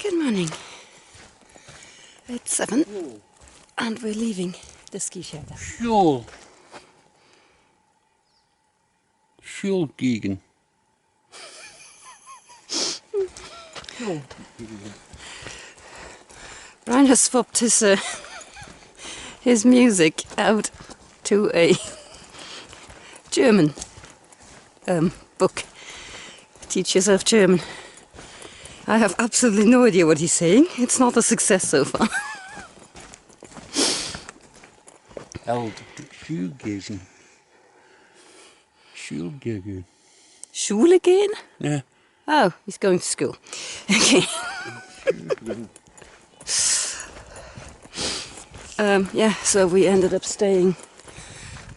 Good morning. It's 7 and we're leaving the ski shelter. Schul gegen. Brian has swapped his music out to a German book. Teach yourself German. I have absolutely no idea what he's saying. It's not a success so far. Schulgegen. Schulgegen. Schule gehen? Yeah. Oh, he's going to school. Okay. Yeah, so we ended up staying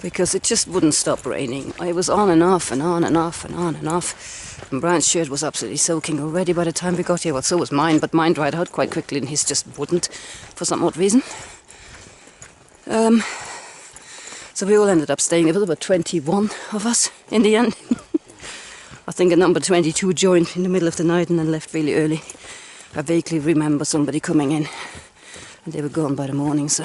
because it just wouldn't stop raining. It was on and off and on and off and on and off. And Brian's shirt was absolutely soaking already by the time we got here. Well, so was mine, but mine dried out quite quickly and his just wouldn't for some odd reason. So we all ended up staying. There was about 21 of us in the end. I think a number 22 joined in the middle of the night and then left really early. I vaguely remember somebody coming in and they were gone by the morning, so...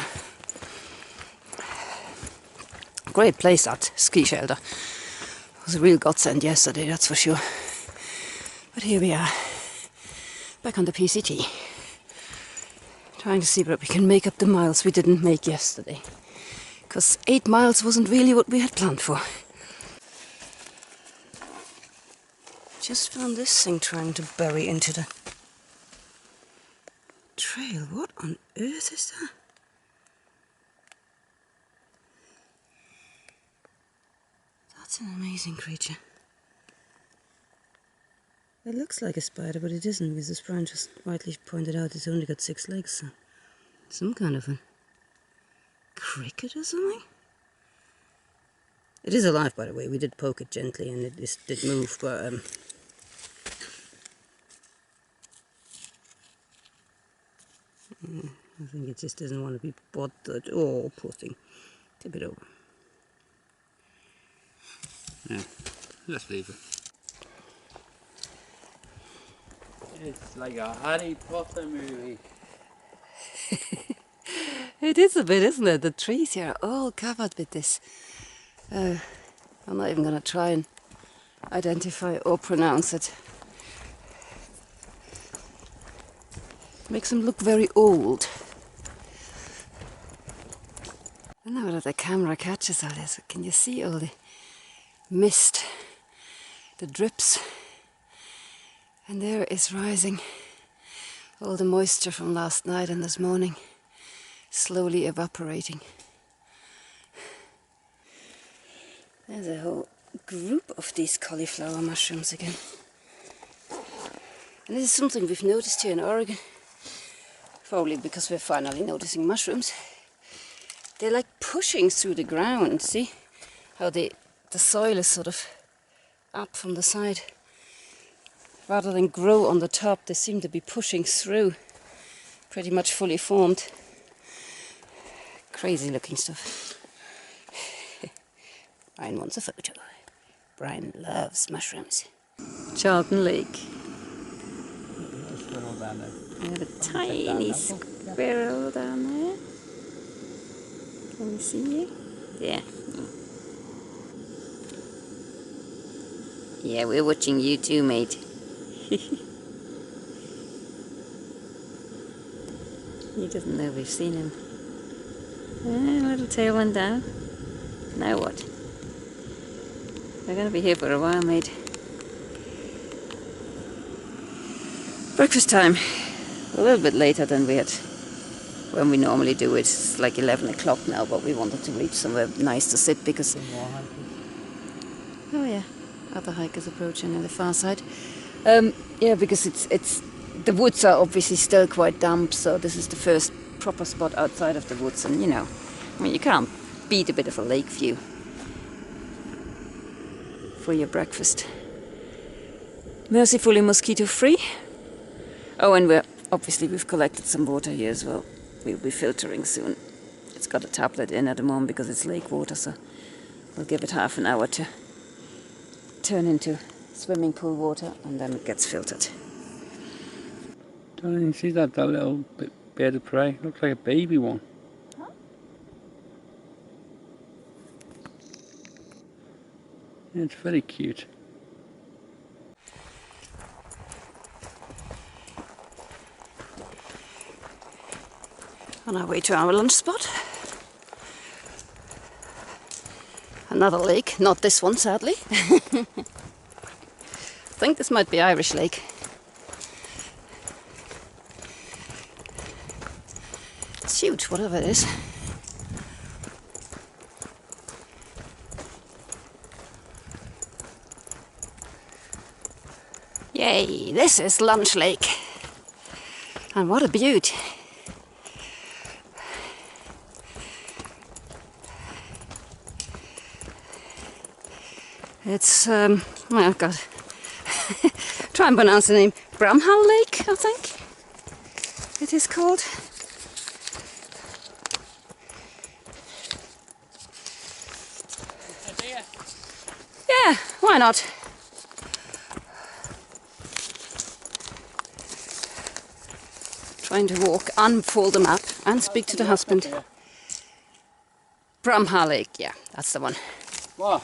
Great place, that ski shelter. It was a real godsend yesterday, that's for sure. But here we are, back on the PCT. Trying to see what we can make up the miles we didn't make yesterday. Because 8 miles wasn't really what we had planned for. Just found this thing trying to bury into the trail. What on earth is that? That's an amazing creature. It looks like a spider, but it isn't, because as Brian just rightly pointed out, it's only got 6 legs. So some kind of a cricket or something? It is alive, by the way. We did poke it gently and it did move, but I think it just doesn't want to be bothered. Oh, poor thing. Tip it over. Yeah, let's leave it. It's like a Harry Potter movie. It is a bit, isn't it? The trees here are all covered with this. I'm not even going to try and identify or pronounce it. Makes them look very old. I don't know whether the camera catches all this. Can you see all the mist, the drips? And there is rising all the moisture from last night and this morning, slowly evaporating. There's a whole group of these cauliflower mushrooms again. And this is something we've noticed here in Oregon, probably because we're finally noticing mushrooms. They're like pushing through the ground, see? How the soil is sort of up from the side. Rather than grow on the top, they seem to be pushing through, pretty much fully formed. Crazy looking stuff. Brian wants a photo. Brian loves mushrooms. Charlton Lake. We have a tiny squirrel down there. Can we see you? Yeah. Yeah, we're watching you too, mate. He doesn't know we've seen him. Little tail went down. Now what? We're going to be here for a while, mate. Breakfast time. A little bit later than we had when we normally do it. It's like 11 o'clock now, but we wanted to reach somewhere nice to sit because... Oh yeah, other hikers approaching on the far side. Yeah, because it's the woods are obviously still quite damp, so this is the first proper spot outside of the woods, and you know, I mean, you can't beat a bit of a lake view for your breakfast. Mercifully mosquito free. Oh, and we've collected some water here as well. We'll be filtering soon. It's got a tablet in at the moment because it's lake water, so we'll give it half an hour to turn into swimming pool water, and then it gets filtered. Don't you see that little bird of prey? Looks like a baby one. Huh? Yeah, it's very cute. On our way to our lunch spot. Another lake, not this one sadly. I think this might be Irish Lake. It's huge, whatever it is. Yay, this is Lunch Lake. And what a beaut. It's, oh God, try and pronounce the name. Bramhall Lake, I think it is called. Yeah, why not? Trying to walk, unfold the map and speak to the husband. Bramhall Lake, yeah, that's the one. Wow.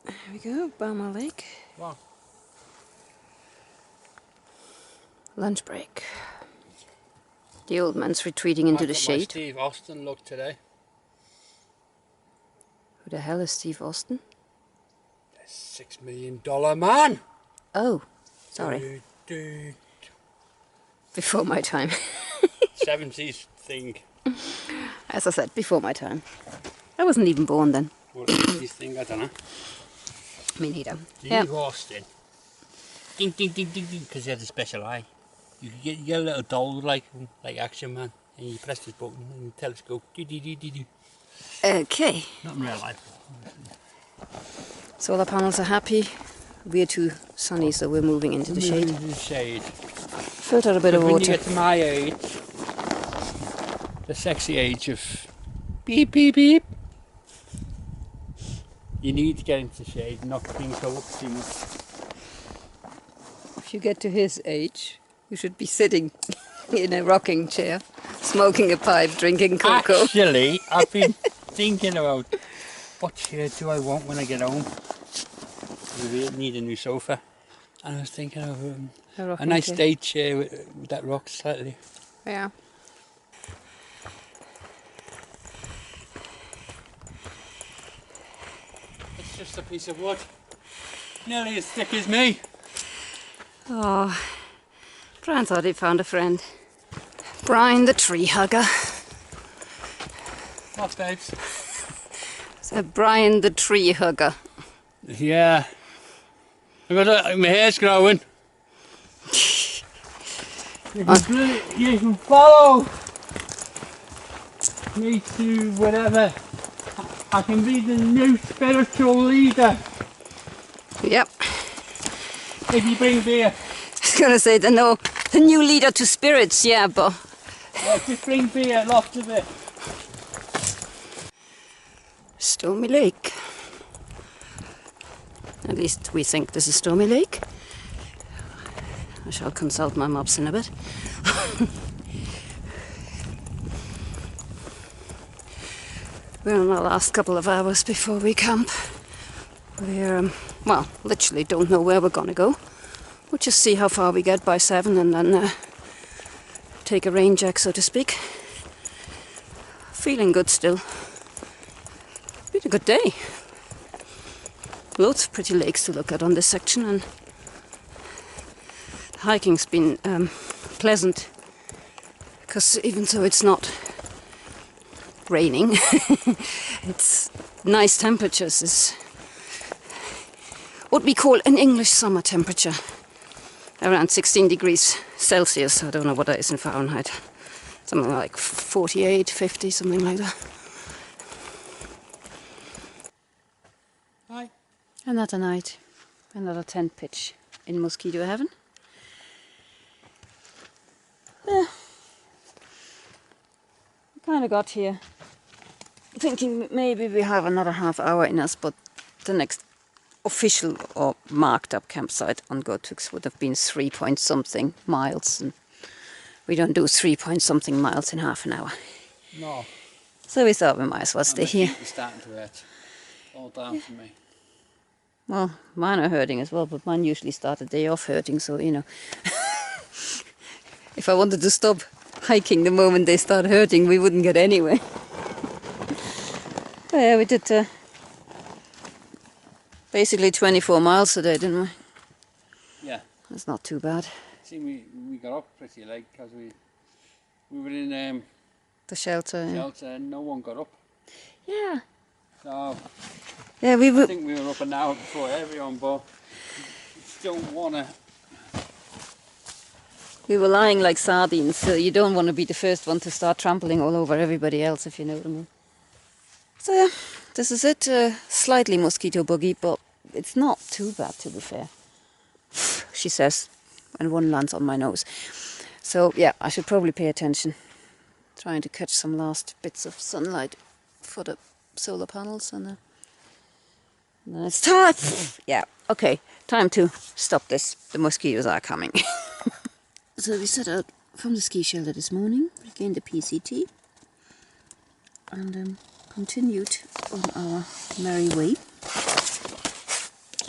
There we go, Bramhall Lake. Wow. Lunch break. The old man's retreating into the shade. Steve Austin look today. Who the hell is Steve Austin? The $6 million man. Oh, sorry. Before my time. 70s thing. As I said, before my time. I wasn't even born then. Or 80s thing, I don't know. Me neither. Steve Austin. Ding ding ding ding ding, because he had a special eye. You get a little doll like Action Man, and you press this button and the telescope. Okay. Not in real life. Solar panels are happy. We're too sunny, so we're moving into the shade. Into the shade. Filter a bit of When water. you get to my age, the sexy age of beep beep beep, you need to get into the shade, not being so up too much. If you get to his age, you should be sitting in a rocking chair, smoking a pipe, drinking cocoa. Actually, I've been thinking about what chair do I want when I get home. We need a new sofa. And I was thinking of a nice chair. day chair with that rocks slightly. Yeah. It's just a piece of wood. Nearly as thick as me. Oh, Brian thought he found a friend. Brian the tree hugger. What, babes? So Brian the tree hugger. Yeah. My hair's growing. You can follow me to whatever. I can be the new spiritual leader. Yep. If you bring beer. I was going to say the new leader to spirits, yeah, but... Just bring beer, lots of it. Stormy Lake. At least we think this is Stormy Lake. I shall consult my maps in a bit. We're on our last couple of hours before we camp. We're, well, literally don't know where we're gonna go. We'll just see how far we get by 7 and then take a rain jack, so to speak. Feeling good still. Been a good day. Loads of pretty lakes to look at on this section, and the hiking's been pleasant, because even though it's not raining, it's nice temperatures. It's what we call an English summer temperature, around 16 degrees Celsius. I don't know what that is in Fahrenheit. Something like 48, 50, something like that. Hi. Another night, another tent pitch in mosquito heaven. We kind of got here thinking maybe we have another half hour in us, but the next official or marked up campsite on Goatux would have been 3 point something miles, and we don't do 3 point something miles in half an hour. No. So we thought we might as well stay here. My feet are starting to hurt. All down for me. Well, mine are hurting as well, but mine usually start the day off hurting, so you know. If I wanted to stop hiking the moment they start hurting, we wouldn't get anywhere. But yeah, we did basically 24 miles today, didn't we? Yeah. That's not too bad. See, we got up pretty late because we were in The shelter. shelter and no one got up. Yeah. So Yeah, we I were. think we were up an hour before everyone, but you just don't want to. We were lying like sardines, so you don't want to be the first one to start trampling all over everybody else, if you know what I mean. So yeah, this is it. Slightly mosquito buggy, but it's not too bad, to be fair. She says, and one lands on my nose. So yeah, I should probably pay attention. Trying to catch some last bits of sunlight for the solar panels, and then it's time. Yeah, okay, time to stop this. The mosquitoes are coming. So we set out from the ski shelter this morning, regained the PCT, and continued on our merry way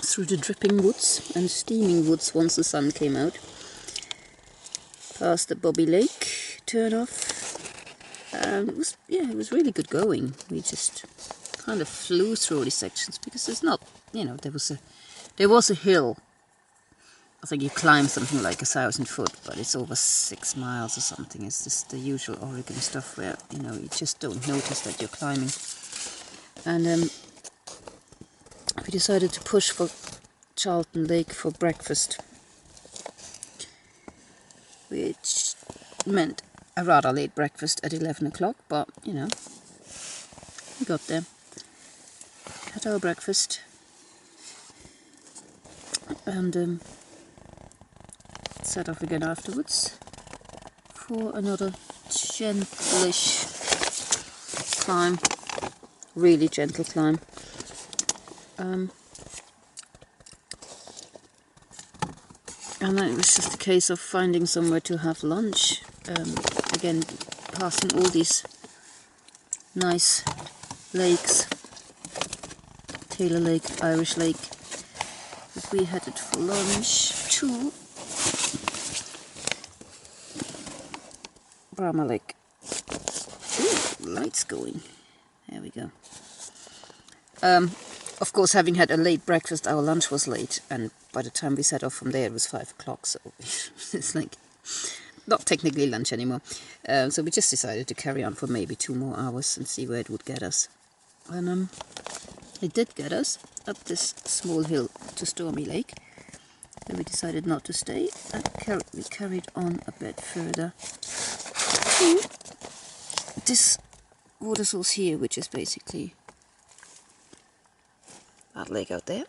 through the dripping woods and steaming woods once the sun came out, past the Bobby Lake turn off. It was really good going. We just kind of flew through these sections because there's not, you know, there was a hill. I think you climb something like 1,000 foot, but it's over 6 miles or something. It's just the usual Oregon stuff where, you know, you just don't notice that you're climbing. And we decided to push for Charlton Lake for breakfast, which meant a rather late breakfast at 11 o'clock, but, you know, we got there, had our breakfast, and set off again afterwards for another gentlish climb, really gentle climb. And then it was just a case of finding somewhere to have lunch. Again, passing all these nice lakes, Taylor Lake, Irish Lake. But we headed for lunch to Brahma Lake. Ooh, lights going. There we go. Of course, having had a late breakfast, our lunch was late, and by the time we set off from there, it was 5 o'clock, so it's like not technically lunch anymore. So we just decided to carry on for maybe 2 more hours and see where it would get us. And it did get us up this small hill to Stormy Lake. Then we decided not to stay, and we carried on a bit further to this water source here, which is basically that lake out there.